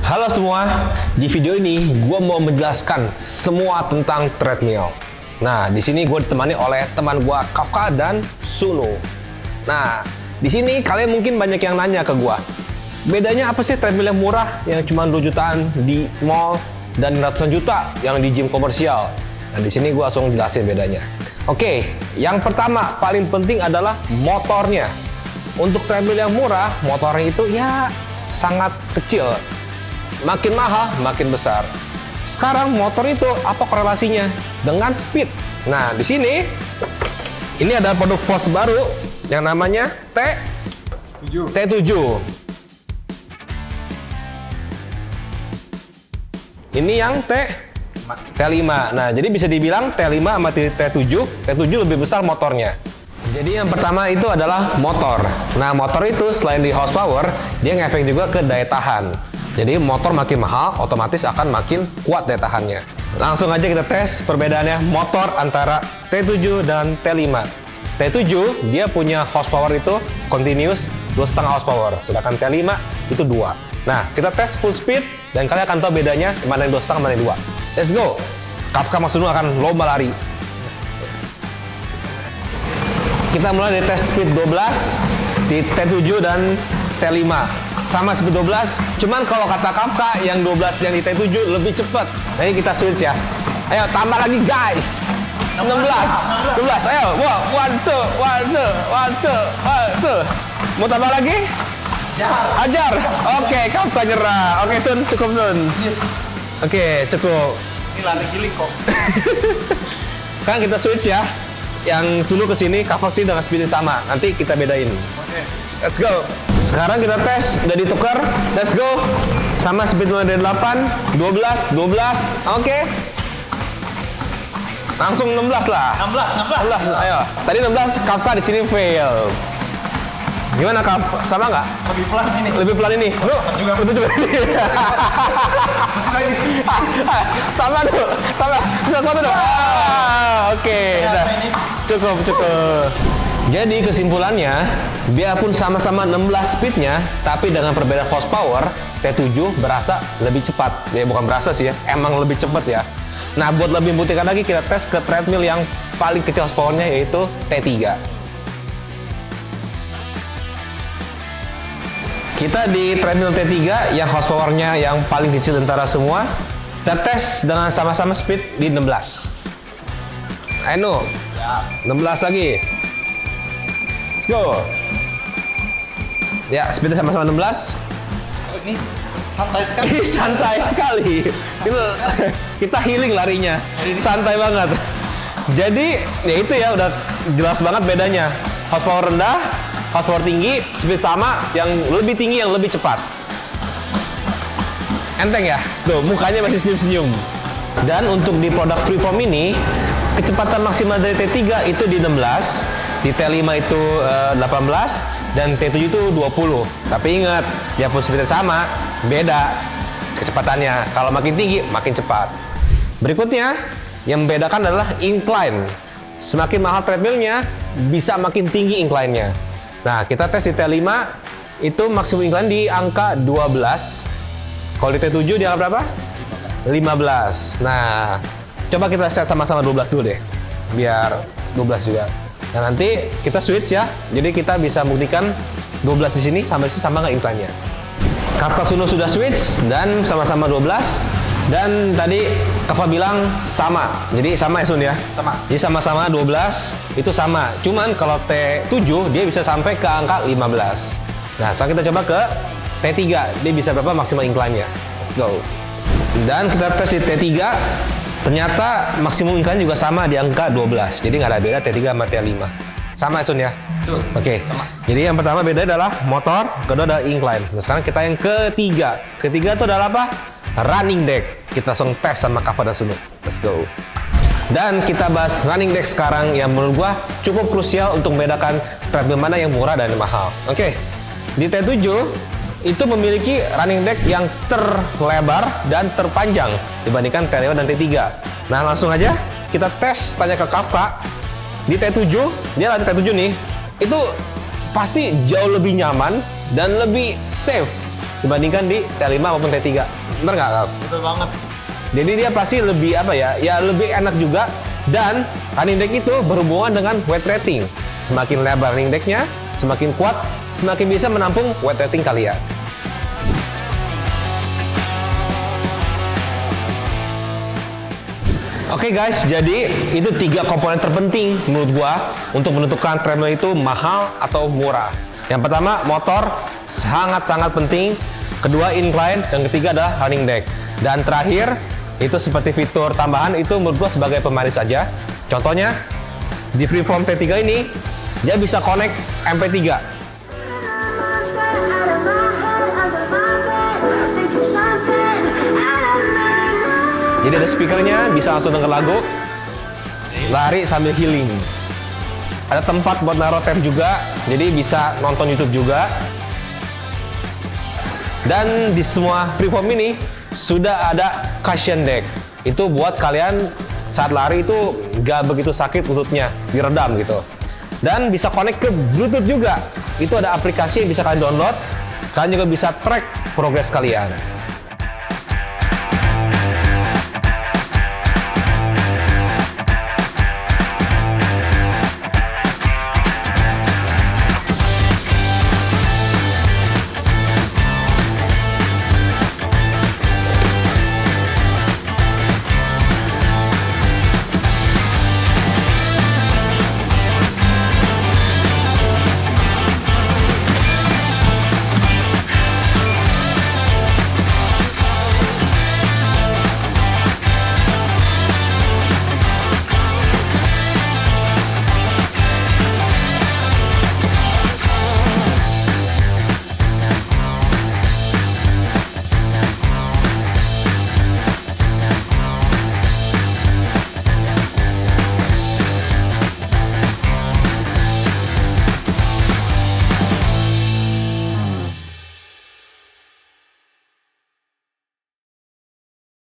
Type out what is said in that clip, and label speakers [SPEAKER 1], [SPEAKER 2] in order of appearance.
[SPEAKER 1] Halo semua, di video ini gue mau menjelaskan semua tentang treadmill. Nah, di sini gue ditemani oleh teman gue Kafka dan Sunu. Nah, di sini kalian mungkin banyak yang nanya ke gue, bedanya apa sih treadmill yang murah yang cuma 2 jutaan di mall dan ratusan juta yang di gym komersial? Nah, di sini gue langsung jelasin bedanya. Oke, yang pertama paling penting adalah motornya. Untuk treadmill yang murah, motornya itu ya sangat kecil. Makin mahal, makin besar. Sekarang motor itu apa korelasinya dengan speed? Nah, di sini ini ada produk Force baru yang namanya T7. Ini yang T5. Nah, jadi bisa dibilang T5 sama T7 lebih besar motornya. Jadi yang pertama itu adalah motor. Nah, motor itu selain di horsepower, dia ngefek juga ke daya tahan. Jadi motor makin mahal, otomatis akan makin kuat daya tahannya. Langsung aja kita tes perbedaannya motor antara T7 dan T5. T7 dia punya horsepower itu continuous 2,5 horsepower, sedangkan T5 itu 2. Nah, kita tes full speed dan kalian akan tahu bedanya mana yang 2,5 mana yang 2. Let's go. Kafka Mas Sunu akan lomba lari. Kita mulai dari tes speed 12 di T7 dan T5. Sama speed 12, cuman kalau kata Kafka yang 12 yang di T7 lebih cepat. Nah, ini kita switch ya. Ayo tambah lagi guys. 16, 12. Ayo, one two. Mau tambah lagi? Ajar. Oke, Kafka nyerah. Oke, Sun, cukup Sun. Oke, cukup.
[SPEAKER 2] Ini lari giling kok.
[SPEAKER 1] Sekarang kita switch ya. Yang Sunu ke sini, Kafka sini dengan speed yang sama. Nanti kita bedain.
[SPEAKER 2] Oke.
[SPEAKER 1] Let's go. Sekarang kita tes, udah ditukar. Let's go. Sama speed mulai dari 8, 12. Oke. Langsung 16 lah. 16. Ayo. Tadi 16 Kafka di sini fail. Gimana Kaf? Sama nggak?
[SPEAKER 2] Lebih pelan ini.
[SPEAKER 1] Lebih pelan ini. Lu lebih cepat ini. Tambah dulu. Tambah. Satu dulu. Oke. Udah. Cukup. Jadi kesimpulannya, biarpun sama-sama 16 speednya, tapi dengan perbedaan horsepower, T7 berasa lebih cepat. Ya bukan berasa sih ya, emang lebih cepat ya. Nah, buat lebih membuktikan lagi, kita tes ke treadmill yang paling kecil horsepowernya, yaitu T3. Kita di treadmill T3 yang horsepowernya yang paling kecil antara semua, kita tes dengan sama-sama speed di 16. Ayo, 16 lagi. Go. Ya, speednya sama-sama 16.
[SPEAKER 2] Ini santai sekali.
[SPEAKER 1] Santai sekali. Kita healing larinya. Santai banget. Jadi, ya itu ya udah jelas banget bedanya. Horsepower rendah, horsepower tinggi, speed sama, yang lebih tinggi yang lebih cepat. Enteng ya? Tuh, mukanya masih senyum-senyum. Dan untuk di produk Freeform ini, kecepatan maksimal dari T3 itu di 16. Di T5 itu 18 dan T7 itu 20. Tapi ingat, biarpun speednya sama, beda kecepatannya. Kalau makin tinggi, makin cepat. Berikutnya, yang membedakan adalah incline. Semakin mahal treadmillnya, bisa makin tinggi incline-nya. Nah, kita tes di T5, itu maksimum incline di angka 12. Kalau di T7 di angka berapa? 15. Nah, coba kita set sama-sama 12 dulu deh. Biar 12 juga. Nah, nanti kita switch ya. Jadi kita bisa buktikan 12 di sini sama nggak incline-nya. Kafka Sunu sudah switch dan sama-sama 12. Dan tadi Kafka bilang sama. Jadi sama ya Sun ya?
[SPEAKER 2] Sama.
[SPEAKER 1] Jadi sama-sama 12 itu sama. Cuman kalau T7 dia bisa sampai ke angka 15. Nah, sekarang kita coba ke T3. Dia bisa berapa maksimal incline-nya. Let's go. Dan kita tes di T3. Ternyata maksimum incline juga sama di angka 12. Jadi nggak ada beda T3 sama T5. Sama ya Sun ya?
[SPEAKER 2] Betul.
[SPEAKER 1] Oke.
[SPEAKER 2] Sama.
[SPEAKER 1] Jadi yang pertama beda adalah motor, kedua adalah incline. Nah, sekarang kita yang ketiga. Ketiga itu adalah apa? Running deck. Kita langsung tes sama Kafka dan Sunu. Let's go. Dan kita bahas running deck sekarang yang menurut gua cukup krusial untuk membedakan treadmill mana yang murah dan yang mahal. Oke. Di T7 itu memiliki running deck yang terlebar dan terpanjang dibandingkan T5 dan T3. Nah, langsung aja kita tes, tanya ke Kafka. Di T7, dia lari T7 nih, itu pasti jauh lebih nyaman dan lebih safe dibandingkan di T5 maupun T3. Bener nggak, Kak?
[SPEAKER 2] Betul banget.
[SPEAKER 1] Jadi dia pasti lebih apa ya? Ya lebih enak juga. Dan running deck itu berhubungan dengan weight rating. Semakin lebar running decknya, semakin kuat, semakin bisa menampung weight rating kalian. Oke guys, jadi itu 3 komponen terpenting menurut gua untuk menentukan treadmill itu mahal atau murah. Yang pertama, motor sangat-sangat penting. Kedua, incline. Dan ketiga adalah running deck. Dan terakhir, itu seperti fitur tambahan itu menurut gua sebagai pemanis saja. Contohnya, di Freeform T3 ini, dia bisa connect MP3. Jadi ada speakernya, bisa langsung denger lagu, lari sambil healing. Ada tempat buat naruh tab juga, jadi bisa nonton YouTube juga. Dan di semua Freeform ini sudah ada cushion deck. Itu buat kalian saat lari itu nggak begitu sakit lututnya, diredam gitu. Dan bisa connect ke Bluetooth juga. Itu ada aplikasi yang bisa kalian download. Kalian juga bisa track progres kalian.